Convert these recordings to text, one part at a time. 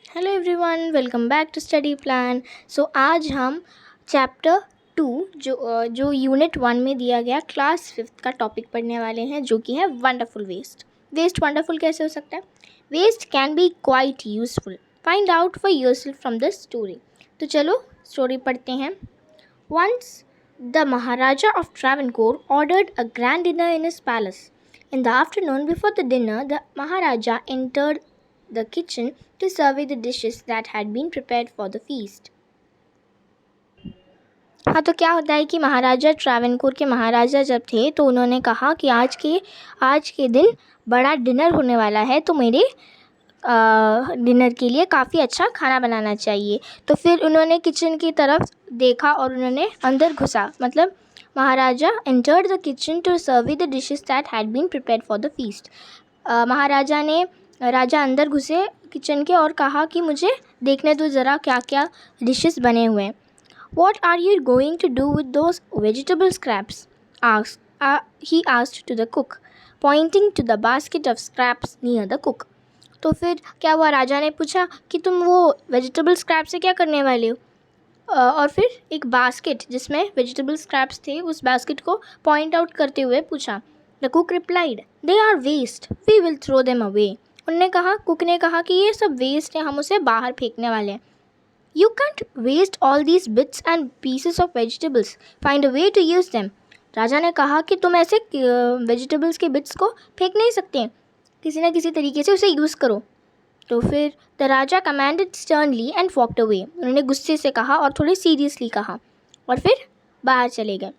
Hello everyone, welcome back to study plan. So आज हम chapter 2 जो यूनिट 1 में दिया गया क्लास 5th का टॉपिक पढ़ने वाले हैं, जो कि है वंडरफुल वेस्ट। वेस्ट वंडरफुल कैसे हो सकता है? Waste can be quite useful, find out for yourself from the story. तो चलो स्टोरी पढ़ते हैं। Once the maharaja of Travancore ordered a grand dinner in his palace. In the afternoon before the dinner, the Maharaja entered the kitchen to survey the dishes that had been prepared for the feast. हाँ, तो क्या होता है कि महाराजा ट्रैवनकोर के महाराजा जब थे तो उन्होंने कहा कि आज के दिन बड़ा डिनर होने वाला है, तो मेरे डिनर के लिए काफ़ी अच्छा खाना बनाना चाहिए। तो फिर उन्होंने किचन की तरफ देखा और उन्होंने अंदर घुसा, मतलब maharaja entered the kitchen to survey the dishes that had been prepared for the feast. राजा अंदर घुसे किचन के और कहा कि मुझे देखने दो ज़रा क्या क्या डिशेस बने हुए हैं। What are you going to do with those vegetable scraps? He asked to the cook, pointing to the basket of scraps near the cook. तो फिर क्या हुआ, राजा ने पूछा कि तुम वो वेजिटेबल स्क्रैप से क्या करने वाले हो? और फिर एक बास्केट जिसमें वेजिटेबल स्क्रैप्स थे, उस बास्केट को पॉइंट आउट करते हुए पूछा। The cook replied, they are waste, we will throw them away. Cook ने कहा कि ये सब वेस्ट है, हम उसे बाहर फेंकने वाले हैं। You can't waste all these bits and pieces of vegetables. Find a way to use them. राजा ने कहा कि तुम ऐसे वेजिटेबल्स के बिट्स को फेंक नहीं सकते, किसी न किसी तरीके से उसे यूज़ करो। तो फिर the Raja commanded sternly and walked away. उन्होंने गुस्से से कहा और थोड़े सीरियसली कहा और फिर बाहर चले गए।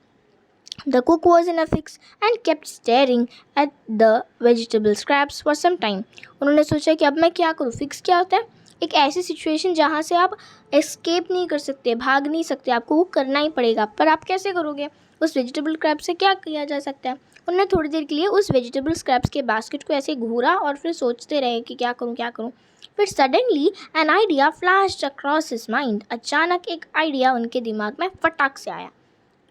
The cook was in a fix and kept staring at the vegetable scraps for some time. उन्होंने सोचा कि अब मैं क्या करूँ। फिक्स क्या होता है? एक ऐसी सिचुएशन जहाँ से आप एस्केप नहीं कर सकते, भाग नहीं सकते, आपको वो करना ही पड़ेगा। पर आप कैसे करोगे? उस वेजिटेबल स्क्रैप से क्या किया जा सकता है? उन्होंने थोड़ी देर के लिए उस वेजिटेबल स्क्रैप्स के बास्केट को ऐसे घूरा और फिर सोचते रहे कि क्या करूँ। फिर suddenly an idea flashed across his mind. अचानक एक आइडिया उनके दिमाग में फटाक से आया।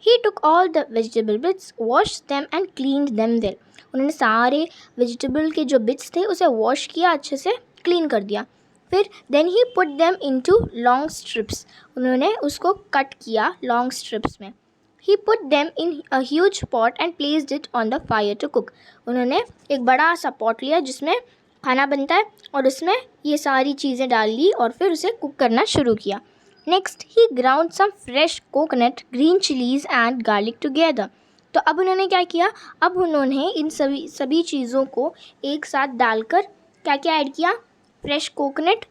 He took all the vegetable bits, washed them and cleaned them well. उन्होंने सारे वेजिटेबल के जो बिट्स थे उसे वॉश किया, अच्छे से क्लीन कर दिया। फिर then he put them into long strips. उन्होंने उसको कट किया लॉन्ग स्ट्रिप्स में। He put them in a huge pot and placed it on the fire to cook. उन्होंने एक बड़ा सा पॉट लिया जिसमें खाना बनता है और उसमें ये सारी चीज़ें डाल ली और फिर उसे कुक करना शुरू किया। Next, he ground some fresh coconut, green chilies and garlic together. तो अब उन्होंने क्या किया? अब उन्होंने इन सभी चीज़ों को एक साथ डालकर क्या क्या ऐड किया? फ्रेश कोकोनट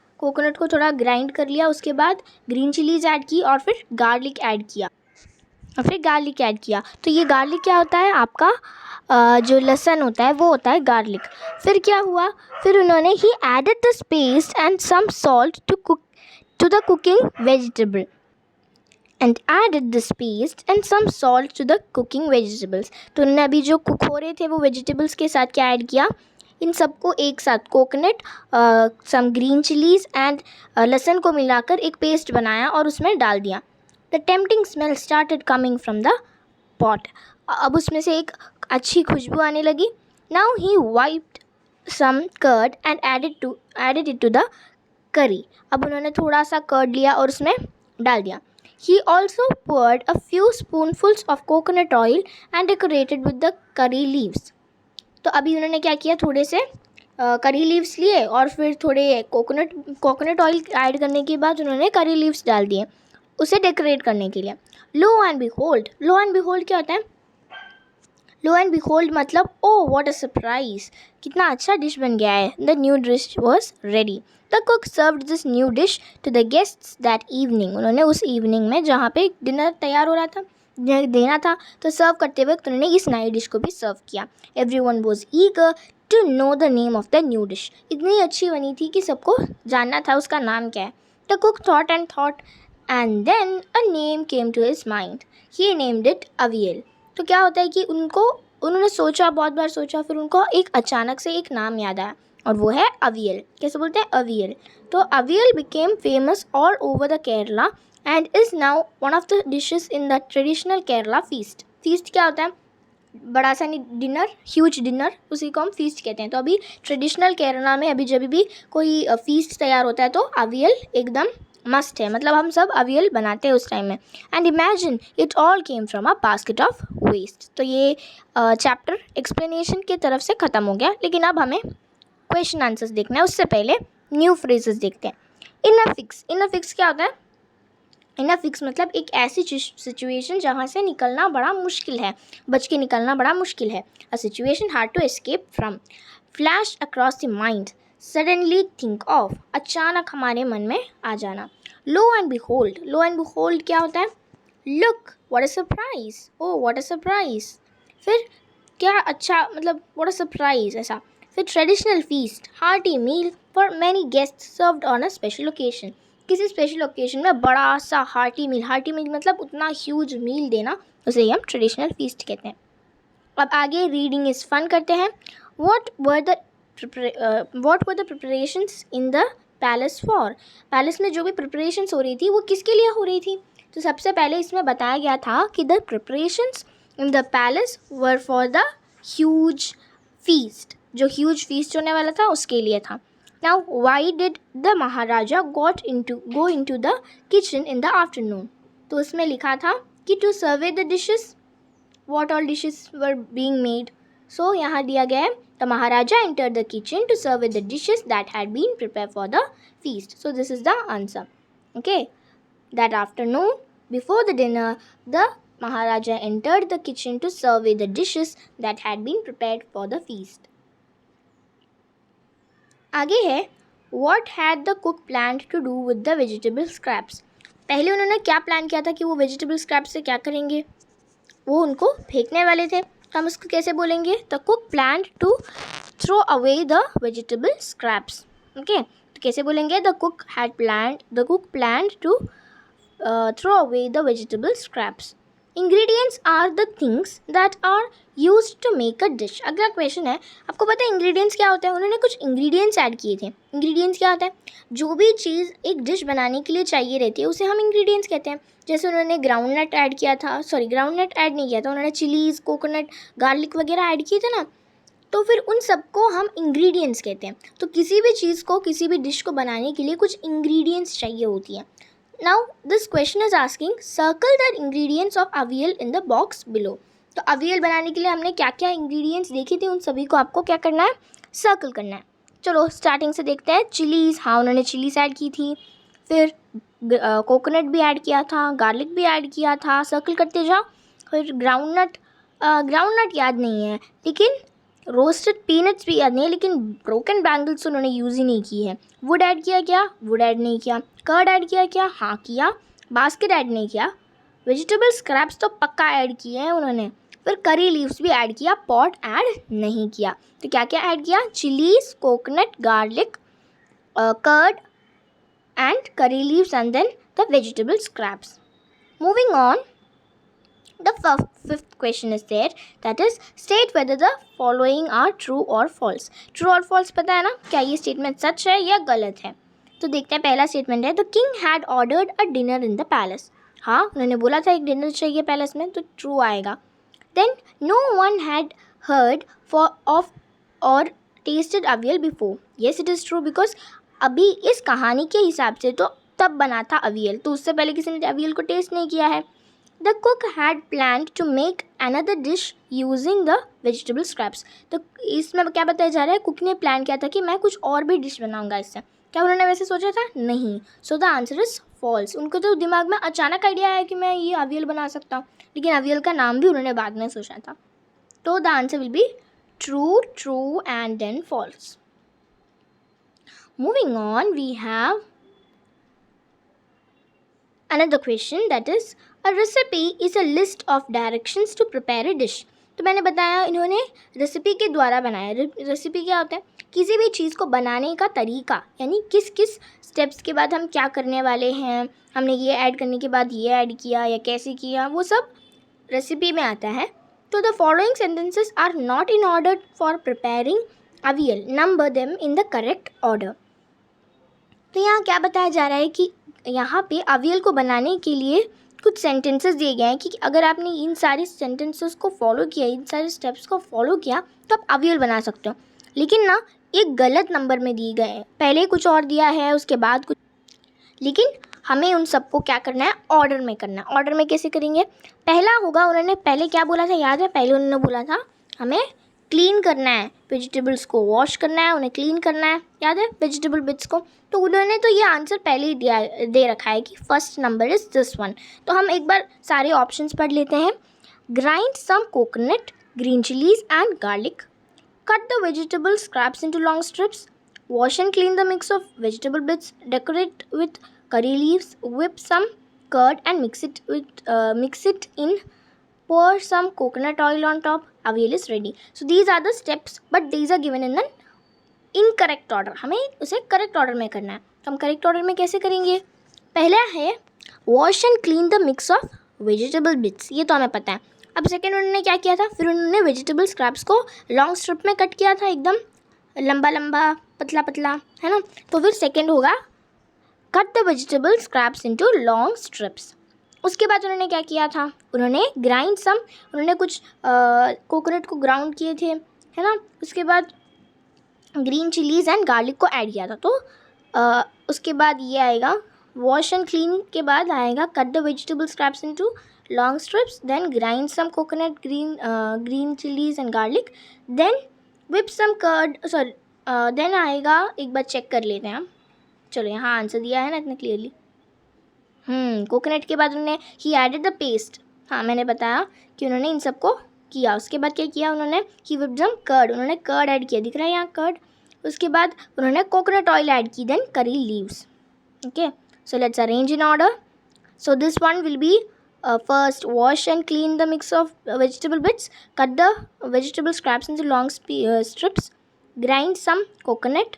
को थोड़ा ग्राइंड कर लिया, उसके बाद ग्रीन चिलीज़ ऐड की और फिर गार्लिक ऐड किया। तो ये गार्लिक क्या होता है? आपका जो लहसुन होता है वो होता है गार्लिक। फिर क्या हुआ? फिर उन्होंने he added this paste and some salt to the cooking vegetable and added this paste and some salt to the cooking vegetables. तो उन्होंने अभी जो कुक हो रहे थे वो वेजिटेबल्स के साथ क्या ऐड किया? इन सबको एक साथ coconut, some green chillies and लहसुन को मिलाकर एक पेस्ट बनाया और उसमें डाल दिया। The tempting smell started coming from the pot. अब उसमें से एक अच्छी खुशबू आने लगी। Now he wiped some curd and added it to the curry. अब उन्होंने थोड़ा सा कर्ड लिया और उसमें डाल दिया। He also poured a few spoonfuls of coconut oil and decorated with the curry leaves. तो अभी उन्होंने क्या किया? थोड़े से करी लीव्स लिए और फिर थोड़े कोकोनट ऑयल ऐड करने के बाद उन्होंने करी लीव्स डाल दिए उसे डेकोरेट करने के लिए। लो एंड बिहोल्ड क्या होता है? लो एंड बिहोल्ड मतलब ओह व्हाट अ सरप्राइज, कितना अच्छा डिश बन गया है। The new dish was ready. The cook served this new dish to the guests that evening. उन्होंने उस इवनिंग में जहाँ पे डिनर तैयार हो रहा था, देना था, तो सर्व करते वक्त उन्होंने इस नई डिश को भी सर्व किया। Everyone was eager to know the name of the new dish. इतनी अच्छी बनी थी कि सबको जानना था उसका नाम क्या है। The cook thought and then a name came to his mind. He named it avial. तो क्या होता है कि उन्होंने सोचा, बहुत बार सोचा, फिर उनको एक अचानक से एक नाम याद आया और वो है अवियल। कैसे बोलते हैं? अवियल। तो avial became famous all over the Kerala and is now one of the dishes in the traditional Kerala feast. Feast क्या होता है? बड़ा सा डिनर, ह्यूज डिनर, उसी को हम फीस्ट कहते हैं। तो अभी ट्रेडिशनल केरला में अभी जब भी कोई फीस्ट तैयार होता है तो अवियल एकदम मस्ट है, मतलब हम सब अवियल बनाते हैं उस टाइम में। And imagine it all came from a basket of waste. तो ये चैप्टर एक्सप्लेनेशन की तरफ से ख़त्म हो गया, लेकिन अब हमें क्वेश्चन आंसर्स देखना है। उससे पहले न्यू फ्रेजेस देखते हैं। इन a fix, in a fix क्या होता है? इन अ फिक्स मतलब एक ऐसी सिचुएशन जहाँ से निकलना बड़ा मुश्किल है, बच के निकलना बड़ा मुश्किल है। A situation hard to escape from, flash across the mind, suddenly think of, अचानक हमारे मन में आ जाना। Lo and behold, lo and behold क्या होता है? Look what a surprise, oh what a surprise. फिर क्या अच्छा, मतलब व्हाट अ सरप्राइज ऐसा। फिर traditional feast, hearty meal for many guest served on a special occasion, किसी स्पेशल ओकेजन में बड़ा सा हार्टी मील मतलब उतना ह्यूज मील देना, उसे ही हम ट्रेडिशनल फीस्ट कहते हैं। अब आगे रीडिंग इज़ फन करते हैं। What were the preparations in the palace for, palace में जो भी प्रिपरेशंस हो रही थी वो किसके लिए हो रही थी? तो सबसे पहले इसमें बताया गया था कि the preparations in the palace were for the huge feast, जो ह्यूज फीस्ट होने वाला था उसके लिए था। Now, why did the Maharaja go into the kitchen in the afternoon? तो उसमें लिखा था कि to survey the dishes, what all dishes were being made. So यहाँ दिया गया है the Maharaja entered the kitchen to survey the dishes that had been prepared for the feast. So this is the answer. Okay, that afternoon before the dinner, the Maharaja entered the kitchen to survey the dishes that had been prepared for the feast. आगे है What had the cook planned to do with the vegetable scraps? पहले उन्होंने क्या plan किया था कि वो vegetable scraps से क्या करेंगे? वो उनको फेंकने वाले थे। तो हम इसको कैसे बोलेंगे? The cook planned to throw away the vegetable scraps. Okay, तो कैसे बोलेंगे? The cook planned to throw away the vegetable scraps. Ingredients are the things that are used to make a dish. अगला क्वेश्चन है, आपको पता है ingredients क्या होते हैं? उन्होंने कुछ इंग्रेडिएंट्स ऐड किए थे। इंग्रेडिएंट्स क्या होता है? जो भी चीज़ एक डिश बनाने के लिए चाहिए रहती है उसे हम इंग्रेडिएंट्स कहते हैं। जैसे उन्होंने ग्राउंड नट ऐड किया था, सॉरी ग्राउंड नट ऐड नहीं किया था, उन्होंने चिलीज़, कोकोनट, गार्लिक वगैरह ऐड किए थे ना, तो फिर उन सबको हम इंग्रेडिएंट्स कहते हैं। तो किसी भी चीज़ को, किसी भी डिश को बनाने के लिए कुछ इंग्रेडिएंट्स चाहिए होती हैं। Now this question is asking circle the ingredients of avial in the box below. तो अवियल बनाने के लिए हमने क्या क्या इंग्रेडिएंट्स देखी थी, उन सभी को आपको क्या करना है? सर्कल करना है। चलो स्टार्टिंग से देखते हैं। चिलीज़, हाँ उन्होंने चिलीज़ ऐड की थी। फिर कोकोनट भी ऐड किया था, गार्लिक भी ऐड किया था, सर्कल करते जाओ। फिर ग्राउंड नट याद नहीं है, लेकिन रोस्टेड पीनट्स भी याद नहीं है, लेकिन ब्रोकन बैंगल्स उन्होंने यूज़ ही नहीं की है। वुड ऐड किया क्या? वुड ऐड नहीं किया। कर्ड ऐड किया क्या? हाँ किया। बास्केट ऐड नहीं किया। वेजिटेबल स्क्रैप्स तो पक्का ऐड किए हैं उन्होंने। फिर करी लीव्स भी ऐड किया, पॉट ऐड नहीं किया। तो क्या क्या ऐड किया? Chillies, coconut, garlic, curd and curry leaves and then the vegetable scraps. Moving on, the fifth question is there, that is state whether the following are true or false. True और false पता है ना, क्या ये statement सच है या गलत है? तो देखते हैं। पहला स्टेटमेंट है, the king had ordered a dinner in the palace. हाँ उन्होंने बोला था एक डिनर चाहिए पैलेस में, तो ट्रू आएगा। Then no one had heard of or tasted avial before. Yes it is true, because अभी इस कहानी के हिसाब से तो तब बना था अवियल, तो उससे पहले किसी ने अवियल को टेस्ट नहीं किया है। The cook had planned to make another dish using the vegetable scraps. तो इसमें क्या बताया जा रहा है? कुक ने प्लान किया था कि मैं कुछ और भी डिश बनाऊंगा इससे। क्या उन्होंने वैसे सोचा था? नहीं। So the answer is false. उनको तो दिमाग में अचानक आइडिया आया कि मैं ये अवियल बना सकता हूँ, लेकिन अवियल का नाम भी उन्होंने बाद में सोचा था। तो the answer will be true, true and then false. Moving on, we have another question, that is a recipe is a list of directions to prepare a dish. तो मैंने बताया इन्होंने रेसिपी के द्वारा बनाया। रेसिपी क्या होता है? किसी भी चीज़ को बनाने का तरीका, यानी किस किस स्टेप्स के बाद हम क्या करने वाले हैं, हमने ये ऐड करने के बाद ये ऐड किया या कैसे किया, वो सब रेसिपी में आता है। तो the following sentences are not in order for preparing avial, number them in the correct order. तो यहाँ क्या बताया जा रहा है कि यहाँ पे अवियल को बनाने के लिए कुछ सेंटेंसेस दिए गए हैं कि अगर आपने इन सारे सेंटेंसेस को फॉलो किया, इन सारे स्टेप्स को फॉलो किया तो आप अवियल बना सकते हो। लेकिन ना एक गलत नंबर में दिए गए हैं, पहले कुछ और दिया है उसके बाद कुछ, लेकिन हमें उन सबको क्या करना है, ऑर्डर में करना है। ऑर्डर में कैसे करेंगे, पहला होगा, उन्होंने पहले क्या बोला था याद है, पहले उन्होंने बोला था हमें क्लीन करना है, वेजिटेबल्स को वॉश करना है, उन्हें क्लीन करना है, याद है वेजिटेबल बिट्स को। तो उन्होंने तो ये आंसर पहले ही दे रखा है कि first number is this one. तो हम एक बार सारे ऑप्शंस पढ़ लेते हैं। Grind some coconut, green chillies and garlic, cut the vegetable scraps into long strips, wash and clean the mix of vegetable bits, decorate with curry leaves, whip some curd and mix it in, pour some coconut oil on top, avial is ready. So these are the steps, but these are given in an incorrect order, हमें उसे correct order में करना है। तो हम correct order में कैसे करेंगे, पहला है wash and clean the mix of vegetable bits, ये तो हमें पता है। अब सेकेंड उन्होंने क्या किया था, फिर उन्होंने वेजिटेबल स्क्रैप्स को लॉन्ग स्ट्रिप में कट किया था, एकदम लंबा लंबा पतला पतला, है ना। तो फिर सेकेंड होगा cut the vegetable scraps into long strips. उसके बाद उन्होंने क्या किया था, उन्होंने ग्राइंड सम, उन्होंने कुछ कोकोनट को ग्राउंड किए थे, है ना। उसके बाद ग्रीन चिलीज़ एंड गार्लिक को ऐड किया था। तो उसके बाद ये आएगा वॉश एंड क्लीन के बाद आएगा cut the vegetable scraps into long strips, then grind some coconut, green chillies and garlic, then whip some curd, sorry then आएगा, एक बार चेक कर लेते हैं हम। चलो यहाँ आंसर दिया है ना इतना क्लियरली। कोकोनट के बाद उन्होंने ही एडेड द पेस्ट, हाँ मैंने बताया कि उन्होंने इन सबको किया। उसके बाद क्या किया उन्होंने, ही विप्ड सम कर्ड, उन्होंने कर्ड ऐड किया, दिख रहा है यहाँ कर्ड। उसके बाद उन्होंने कोकोनट ऑयल ऐड की, then curry leaves. Okay, so let's arrange in order. So this one will be first wash and clean the mix of vegetable bits, cut the vegetable scraps into long strips, grind some coconut,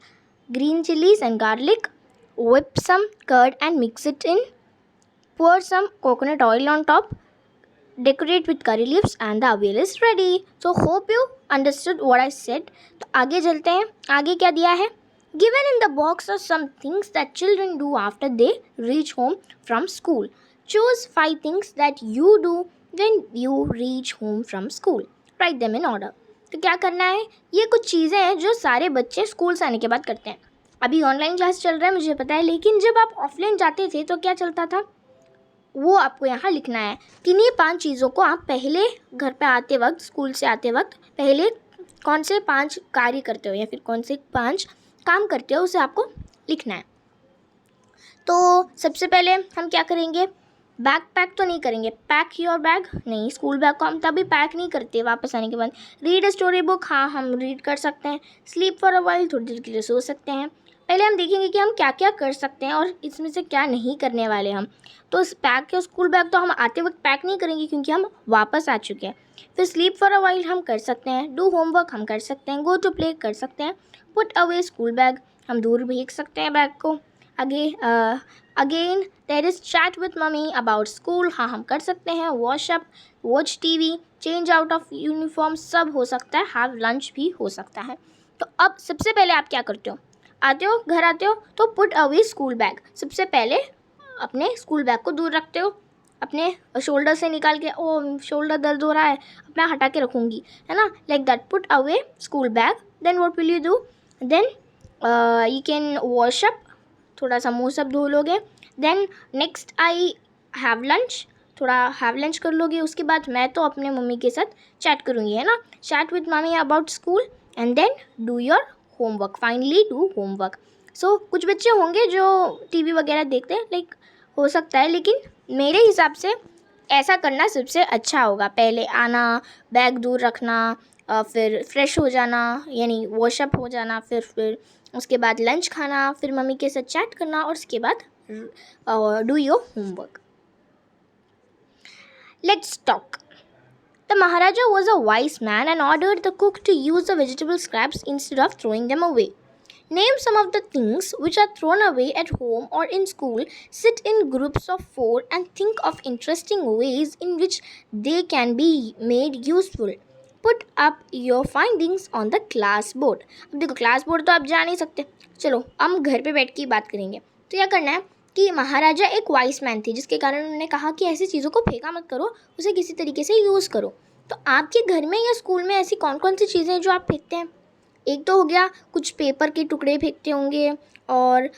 green chilies and garlic, whip some curd and mix it in, pour some coconut oil on top, decorate with curry leaves and the avial is ready. So hope you understood what I said. तो आगे चलते हैं, आगे क्या दिया है, given in the box are some things that children do after they reach home from school. Choose 5 things that you do when you reach home from school. Write them in order. तो क्या करना है, ये कुछ चीज़ें हैं जो सारे बच्चे स्कूल से आने के बाद करते हैं। अभी ऑनलाइन क्लास चल रहा है मुझे पता है, लेकिन जब आप ऑफलाइन जाते थे तो क्या चलता था, वो आपको यहाँ लिखना है। किन्हीं 5 चीज़ों को आप पहले घर पे आते वक्त, स्कूल से आते वक्त पहले कौन से 5 कार्य करते हो या फिर कौन से 5 काम करते हो, उसे आपको लिखना है। तो सबसे पहले हम क्या करेंगे, बैग पैक तो नहीं करेंगे, पैक योर बैग नहीं, स्कूल बैग को हम तभी पैक नहीं करते वापस आने के बाद। रीड अ स्टोरी बुक, हाँ हम रीड कर सकते हैं। स्लीप फॉर अ वाइल, थोड़ी देर के लिए सो सकते हैं। पहले हम देखेंगे कि हम क्या क्या कर सकते हैं और इसमें से क्या नहीं करने वाले हम। तो इस पैक या स्कूल बैग तो हम आते वक्त पैक नहीं करेंगे क्योंकि हम वापस आ चुके हैं। फिर स्लीप फॉर अ वाइल हम कर सकते हैं, डू होमवर्क हम कर सकते हैं, गो टू प्ले कर सकते हैं, पुट अवे स्कूल बैग हम दूर भेज सकते हैं बैग को। Again there is chat with mummy about school, हाँ हम कर सकते हैं। Wash up, watch TV, change out of uniform सब हो सकता है, हैव लंच भी हो सकता है। तो अब सबसे पहले आप क्या करते हो, आते हो घर आते हो तो पुट अवे स्कूल बैग, सबसे पहले अपने स्कूल बैग को दूर रखते हो, अपने शोल्डर से निकाल के, ओ शोल्डर दर्द हो रहा है मैं हटा के रखूँगी, है ना, like that, put away school bag. Then what will you do, then you can wash up, थोड़ा सा मुँह सब धो लोगे। Then next I have lunch, थोड़ा हैव लंच कर लोगे। उसके बाद मैं तो अपने मम्मी के साथ चैट करूँगी, है ना, chat with mummy about school and then do your homework, finally do homework. So कुछ बच्चे होंगे जो टीवी वगैरह देखते हैं, लाइक हो सकता है, लेकिन मेरे हिसाब से ऐसा करना सबसे अच्छा होगा। पहले आना, बैग दूर रखना, फिर फ्रेश हो जाना यानी वॉशअप हो जाना, फिर उसके बाद लंच खाना, फिर मम्मी के साथ चैट करना और उसके बाद do your homework. Let's talk. The Maharaja was a wise man and ordered the cook to use the vegetable scraps instead of throwing them away. Name some of the things which are thrown away at home or in school. Sit in groups of 4 and think of interesting ways in which they can be made useful. Put up your findings on the class board. अब देखो class board तो आप जा नहीं सकते, चलो हम घर पे बैठ के बात करेंगे। तो क्या करना है, कि महाराजा एक वाइस मैन थे, जिसके कारण उन्होंने कहा कि ऐसी चीज़ों को फेंका मत करो, उसे किसी तरीके से यूज़ करो। तो आपके घर में या स्कूल में ऐसी कौन कौन सी चीज़ें हैं जो आप फेंकते हैं? एक तो हो गया कुछ पेपर के टुकड़े फेंकते होंगे, और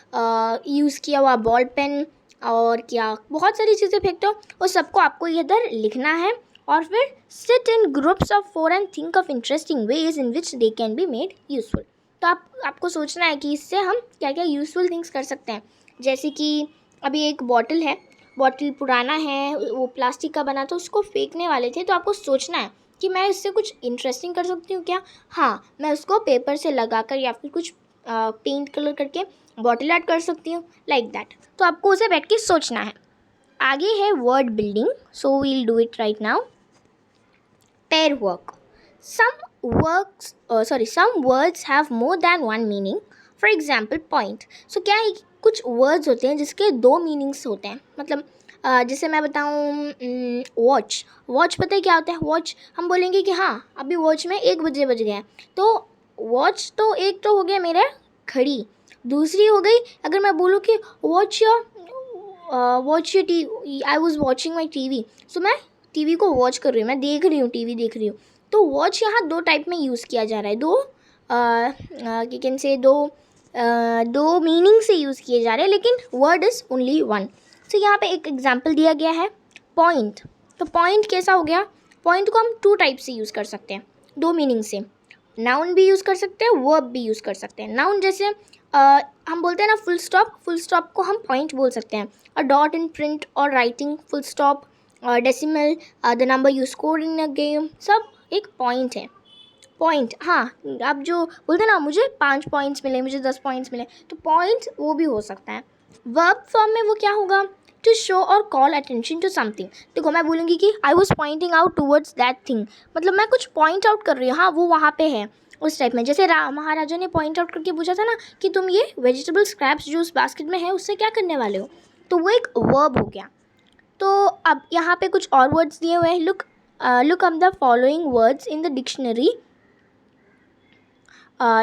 यूज़ किया हुआ बॉल पेन, और क्या बहुत सारी चीज़ें फेंकते हो। और सबको आपको इधर लिखना है, और फिर sit in groups of 4 and think of interesting ways in which they can be made useful. तो आपको सोचना है कि इससे हम क्या क्या यूज़फुल थिंग्स कर सकते हैं। जैसे कि अभी एक बॉटल है, बॉटल पुराना है, वो प्लास्टिक का बना, तो उसको फेंकने वाले थे। तो आपको सोचना है कि मैं इससे कुछ इंटरेस्टिंग कर सकती हूँ क्या? हाँ, मैं उसको पेपर से लगाकर या फिर कुछ पेंट कलर करके बॉटल आर्ट कर सकती हूँ, लाइक दैट। तो आपको उसे बैठ के सोचना है। आगे है word building, so we'll do it right now. Pair work. Some words have more than one meaning. For example, point. So क्या है, कुछ वर्ड्स होते हैं जिसके 2 मीनिंग्स होते हैं। मतलब जैसे मैं बताऊँ, वॉच। वॉच पता है क्या होता है? वॉच हम बोलेंगे कि हाँ अभी वॉच में 1 बजे बज गए हैं, तो वॉच तो एक तो हो गया मेरा घड़ी। दूसरी हो गई अगर मैं बोलूँ कि watch your T I was watching my TV, so मैं टीवी को वॉच कर रही हूँ, मैं देख रही हूँ, टीवी देख रही हूँ। तो वॉच यहाँ 2 टाइप में यूज़ किया जा रहा है, यू कैन से दो मीनिंग से यूज़ किए जा रहे हैं, लेकिन वर्ड इज़ ओनली वन। तो यहाँ पे एक एग्जांपल दिया गया है, पॉइंट। तो पॉइंट कैसा हो गया? पॉइंट को हम 2 टाइप से यूज़ कर सकते हैं, 2 मीनिंग से। नाउन भी यूज़ कर सकते हैं, वर्ब भी यूज़ कर सकते हैं। नाउन जैसे हम बोलते हैं ना फुल स्टॉप को हम पॉइंट बोल सकते हैं। अ डॉट इन प्रिंट और writing, full stop, decimal, the number you score in a game, सब एक पॉइंट है। पॉइंट, हाँ, आप जो बोलते हैं ना मुझे 5 पॉइंट्स मिले, मुझे 10 पॉइंट्स मिले, तो पॉइंट वो भी हो सकता है। वर्ब फॉर्म में वो क्या होगा? टू शो और कॉल अटेंशन टू समथिंग। देखो मैं बोलूँगी कि I was pointing out towards that thing, मतलब मैं कुछ पॉइंट आउट कर रही हूँ, हाँ वो वहाँ पे है, उस टाइप में। जैसे महाराजा ने पॉइंट आउट करके पूछा था ना कि तुम ये वेजिटेबल स्क्रैप्स जो उस बास्केट में है उससे क्या करने वाले हो, तो वो एक वर्ब हो गया। तो अब यहाँ पे कुछ और वर्ड्स दिए हुए हैं। Look up the following words in the dictionary.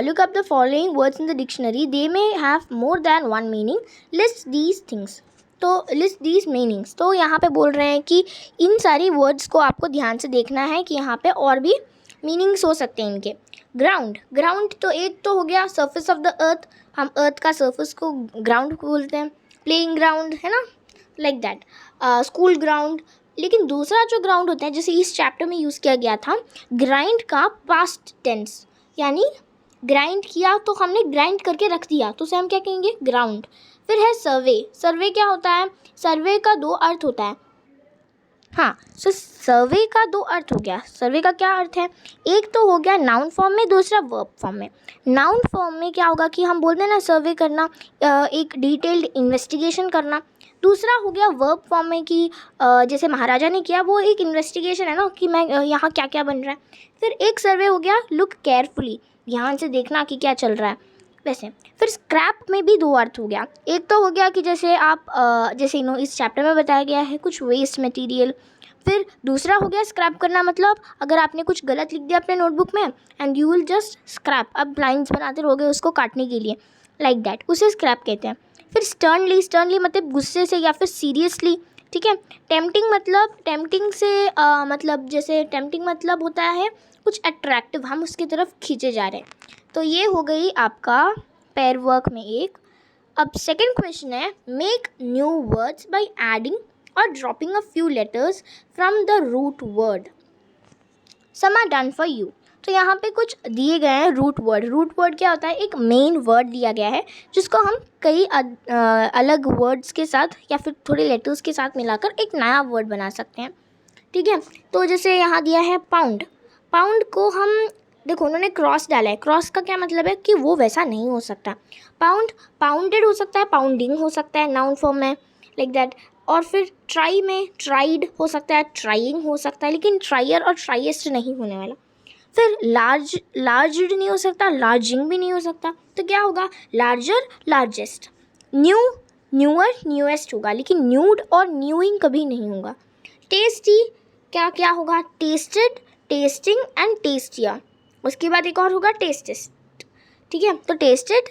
Look up the following words in the dictionary. They may have more than one meaning. List these things. तो list these meanings. तो यहाँ पे बोल रहे हैं कि इन सारी वर्ड्स को आपको ध्यान से देखना है कि यहाँ पे और भी मीनिंग्स हो सकते हैं इनके। ग्राउंड तो एक तो हो गया सर्फेस ऑफ द अर्थ, हम अर्थ का सर्फेस को ग्राउंड बोलते हैं। प्लेइंग ग्राउंड है ना, लाइक दैट। School ground. लेकिन दूसरा जो ग्राउंड होता है, जैसे इस चैप्टर में यूज़ किया गया था, ग्राइंड का पास्ट टेंस, यानी ग्राइंड किया तो हमने ग्राइंड करके रख दिया, तो उसे हम क्या कहेंगे? ग्राउंड। फिर है सर्वे क्या होता है? सर्वे का 2 अर्थ होता है। हाँ, सो सर्वे का 2 अर्थ हो गया। सर्वे का क्या अर्थ है? एक तो हो गया नाउन फॉर्म में, दूसरा वर्ब फॉर्म में। नाउन फॉर्म में क्या होगा कि हम बोलते हैं ना सर्वे करना, एक डिटेल्ड इन्वेस्टिगेशन करना। दूसरा हो गया वर्ब फॉर्म में कि जैसे महाराजा ने किया, वो एक इन्वेस्टिगेशन है ना कि मैं यहाँ क्या क्या बन रहा है। फिर एक सर्वे हो गया लुक केयरफुली, ध्यान से देखना कि क्या चल रहा है। वैसे फिर स्क्रैप में भी 2 अर्थ हो गया। एक तो हो गया कि जैसे आप जैसे इस चैप्टर में बताया गया है कुछ वेस्ट मटेरियल। फिर दूसरा हो गया स्क्रैप करना, मतलब अगर आपने कुछ गलत लिख दिया अपने नोटबुक में and you will just scrap, अब लाइन्स बनाते रहोगे उसको काटने के लिए, लाइक दैट, उसे स्क्रैप कहते हैं। फिर स्टर्नली मतलब गुस्से से या फिर सीरियसली, ठीक है। टेम्पटिंग से मतलब जैसे टेम्पटिंग मतलब होता है कुछ अट्रैक्टिव, हम उसकी तरफ खींचे जा रहे हैं। तो ये हो गई आपका पेयर वर्क में एक। अब सेकंड क्वेश्चन है, make new words by adding or dropping a few letters from the root word. Some are done for you. तो यहाँ पे कुछ दिए गए हैं रूट वर्ड क्या होता है? एक मेन वर्ड दिया गया है जिसको हम कई अलग वर्ड्स के साथ या फिर थोड़े लेटर्स के साथ मिलाकर एक नया वर्ड बना सकते हैं, ठीक है। तो जैसे यहाँ दिया है पाउंड को हम देखो उन्होंने क्रॉस डाला है। क्रॉस का क्या मतलब है कि वो वैसा नहीं हो सकता। पाउंडेड हो सकता है, पाउंडिंग हो सकता है नाउन फॉर्म में, लाइक दैट। और फिर ट्राई में ट्राइड हो सकता है, ट्राइंग हो सकता है, लेकिन ट्रायर और ट्राइएस्ट नहीं होने वाला। फिर लार्जड नहीं हो सकता, लार्जिंग भी नहीं हो सकता, तो क्या होगा? Larger, largest. न्यूअर, न्यूएस्ट होगा, लेकिन न्यूड और न्यूइंग कभी नहीं होगा। टेस्टी क्या होगा? Tested, testing and tastier. उसके बाद एक और होगा टेस्टेस्ट, ठीक है। तो टेस्टेड,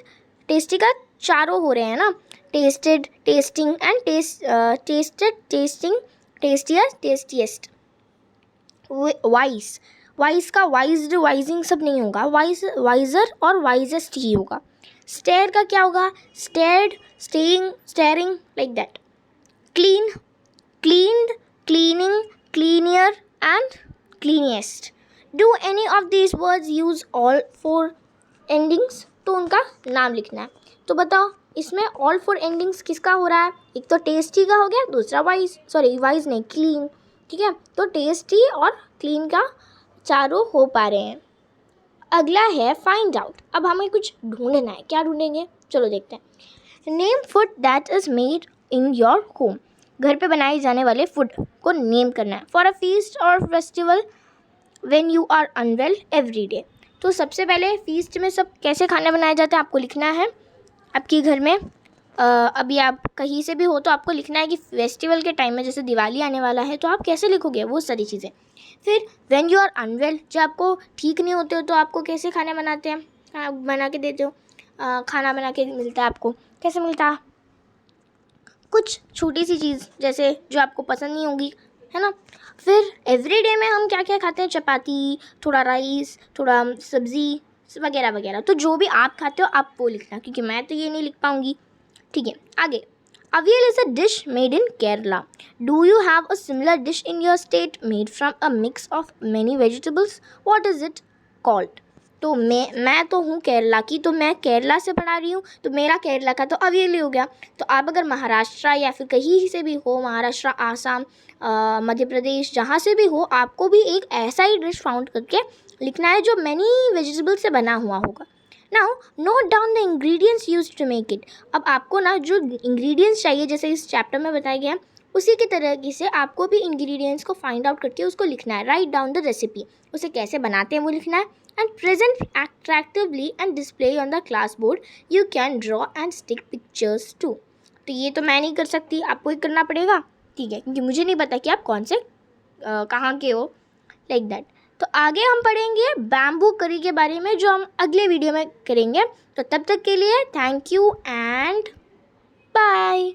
टेस्टी का चारों हो रहे हैं ना, tasted, tasting and tasted, tasting, tastier, tastiest. Wise, wise का वाइज्ड, वाइजिंग सब नहीं होगा, वाइज वाइजर और वाइजेस्ट ही होगा. स्टेयर का क्या होगा? Stared, staying, staring, like that. Clean, cleaned, cleaning, cleaner and cleanest. Do any of these words use all four endings? तो उनका नाम लिखना है. तो बताओ इसमें ऑल फोर एंडिंग्स किसका हो रहा है? एक तो टेस्टी का हो गया, दूसरा वाइज, सॉरी वाइज नहीं, क्लीन. ठीक है, तो टेस्टी और क्लीन का चारों हो पा रहे हैं. अगला है फाइंड आउट. अब हमें कुछ ढूंढना है. क्या ढूंढेंगे? चलो देखते हैं. Name food that is made in your home. घर पे बनाए जाने वाले फूड को नेम करना है. For a feast or festival, when you are unwell, every day. तो सबसे पहले फीस्ट में सब कैसे खाने बनाए जाते हैं आपको लिखना है. आपके घर में अभी आप कहीं से भी हो तो आपको लिखना है कि फेस्टिवल के टाइम में, जैसे दिवाली आने वाला है, तो आप कैसे लिखोगे वो सारी चीज़ें. फिर व्हेन यू आर अनवेल, जब आपको ठीक नहीं होते हो तो आपको कैसे खाने बनाते हैं, आप बना के देते हो. खाना बना के मिलता है आपको. कैसे मिलता है? कुछ छोटी सी चीज़ जैसे जो आपको पसंद नहीं होगी, है ना. फिर एवरीडे में हम क्या क्या खाते हैं? चपाती, थोड़ा राइस, थोड़ा सब्ज़ी वगैरह वगैरह. तो जो भी आप खाते हो आप वो लिखना, क्योंकि मैं तो ये नहीं लिख पाऊँगी. ठीक है, आगे. Avial is a dish made in Kerala. Do you have a similar dish in your state made from a mix of many vegetables? What is it called? तो मैं तो हूँ केरला की, तो मैं केरला से पढ़ा रही हूँ, तो मेरा केरला का तो अवियल ही हो गया. तो आप अगर महाराष्ट्र या फिर कहीं से भी हो, महाराष्ट्र, आसाम, मध्य प्रदेश, जहाँ से भी हो, आपको भी एक ऐसा ही डिश फाउंड करके लिखना है जो मैनी वेजिटेबल से बना हुआ होगा. Now note down the ingredients used to make it. अब आपको ना जो इंग्रेडिएंट्स चाहिए, जैसे इस चैप्टर में बताया गया है, उसी की तरह से आपको भी इंग्रेडिएंट्स को फाइंड आउट करके उसको लिखना है. Write down the recipe. उसे कैसे बनाते हैं वो लिखना है. And present attractively and display on the class board. You can draw and stick pictures too. तो ये तो मैं नहीं कर सकती, आपको ही करना पड़ेगा. ठीक है, क्योंकि मुझे नहीं पता कि आप कौन से कहाँ के हो, लाइक दैट. तो आगे हम पढ़ेंगे बैम्बू करी के बारे में, जो हम अगले वीडियो में करेंगे. तो तब तक के लिए थैंक यू एंड बाय.